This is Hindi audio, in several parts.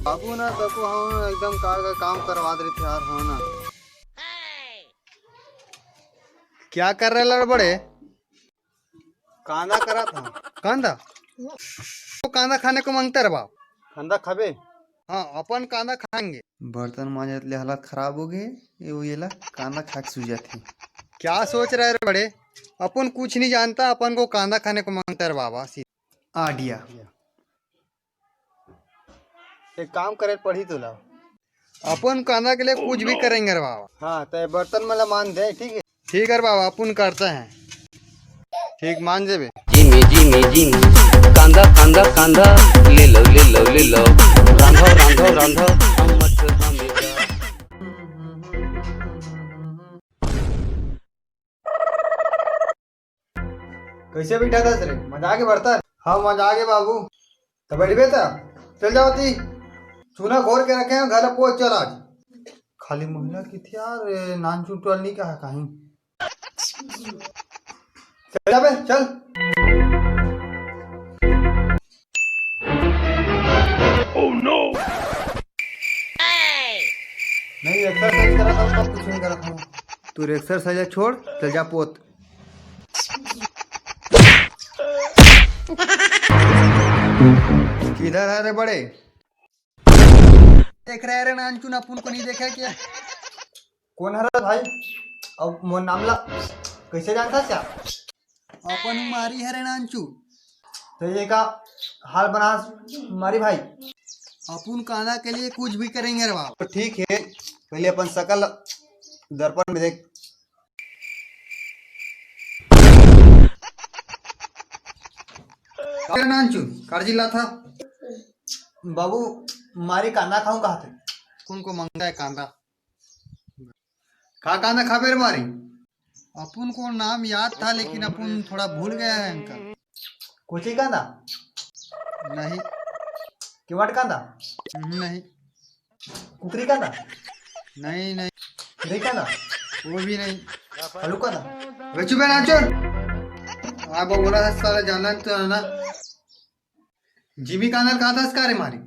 बाबू ना देखो हम एकदम कार का काम करवा दे थे यार। हाँ ना, क्या कर रहे लड़बड़े? कांदा करा था। कांदा तो कांदा खाने को मांगता रे बाप। कांदा खाबे? हाँ अपन कांदा खाएंगे। बर्तन मांजले हालत खराब हो गए ये ला कांदा खा के सूझ जाती। क्या सोच रहे रे बड़े? अपन कुछ नहीं जानता, अपन को कांदा खाने को मांगता रे बाबा। आडिया एक काम करे पढ़ी तो लाओ। अपन कांदा के लिए कुछ भी करेंगे रे बाबा। हाँ तो बर्तन मला मान दे। ठीक है ठीक है रे बाबा, अपन करते हैं। ठीक मान जेबे। जिमी जिमी जिमी कांदा कांदा कांदा ले लो ले लो ले लो रांधो रांधो रांधो अम्मट रांधेगा। कैसे बैठा था तेरे? मजा आगे बढ़ता। हाँ मजा आगे बाबू। तो बैठ गए था, चल जाओ ती चूना घोर के रखे हैं घर पहुंच चल आज। खाली महिला की थी यार, नान चुटवाल नहीं कहा कहीं। चल जा बे चल। नहीं एक्सरसाइज करा था उसका, कुछ नहीं करा था। तू एक्सरसाइज छोड़, चल जा पोत। किधर है रे बड़े? देख रहे रे नानचून, अपन को नहीं देखा क्या? कौन है रे भाई? अब मोर नामला कैसे जानता क्या? अपन मारी है रे नानचू। तो ये का हाल बना मारी भाई। अपन कांदा के लिए कुछ भी करेंगे रे बाप। तो ठीक है, पहले अपन सकल दर्पण में देख। नानचू काजी ला था बाबू। मारी कांदा खाऊं कहा थे? कौन को मंगा है कांदा? खा कांदा खा बेर मारी। अपन को नाम याद था लेकिन अपन थोड़ा भूल गया है अंकल। कोची कांदा? नहीं। किवाट कांदा? नहीं। कुकरी कांदा? नहीं नहीं। नहीं कांदा? वो भी नहीं। आलू कांदा? वे चुपे नाचो। आप बोला था साला जाना तो ना। जिमी कांदा कहा था इसका रे मारी।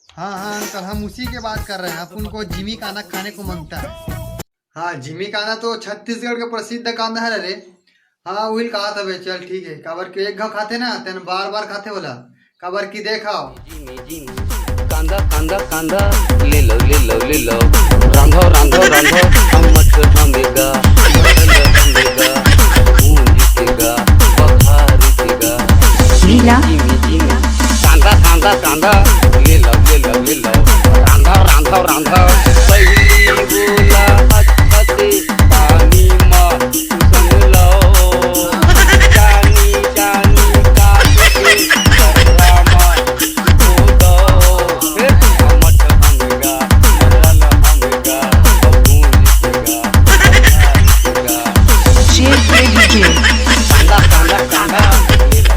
हाँ हाँ अंकल, हम उसी के बात कर रहे हैं। अपन को जिमी कांदा खाने को मांगता है। हाँ जिमी कांदा तो छत्तीसगढ़ का प्रसिद्ध कांदा है रे। हाँ वही कहा था बे। चल ठीक है, काबर के एक घाव खाते ना तेन बार बार खाते बोला। काबर की देखाओ। जिमी जिमी कांदा कांदा कांदा ले लो ले लो ले लो रांधो रांधो रांधो अम्मट रांधेगा रांधेगा खून जीतेगा बखार जीतेगा। लीला जिमी जिमी कांदा कांदा कांदा ले लो ले लो ले लो रांधो रांधो रांधो पहली बोला हंसते पानी में सुन लो जानी जानी काटे करला में दो फिर अमट हमगा मरल हमगा खून जीतेगा शेर के डीजे कांदा कांदा कांदा ले लो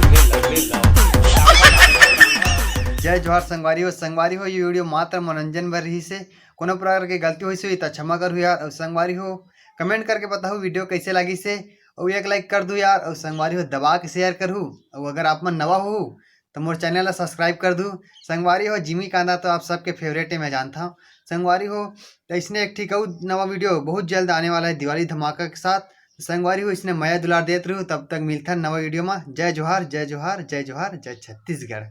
ले लो जय जोहार संगवारी हो ये वीडियो मात्र मनोरंजन भर रही से। कोनो प्रकार की गलती हुई से तो क्षमा करू यार। और संगवारी हो कमेंट करके बताओ वीडियो कैसे लगी से। और एक लाइक कर दू यार। और संगवारी हो दबा के शेयर करूँ। और अगर आप मन नवा हो तो मोर चैनल ला सब्सक्राइब कर दू। संगवारी हो जिमी कांदा तो आप सबके फेवरेट है, मैं जानता हूँ। संगवारी हो तो इसने एक ठीक नवा वीडियो बहुत जल्द आने वाला है दिवाली धमाका के साथ। संगवारी हो इसने मया दुलार देते रहूँ। तब तक मिलता है नवा वीडियो में। जय जोहार जय जोहार जय जोहार जय छत्तीसगढ़।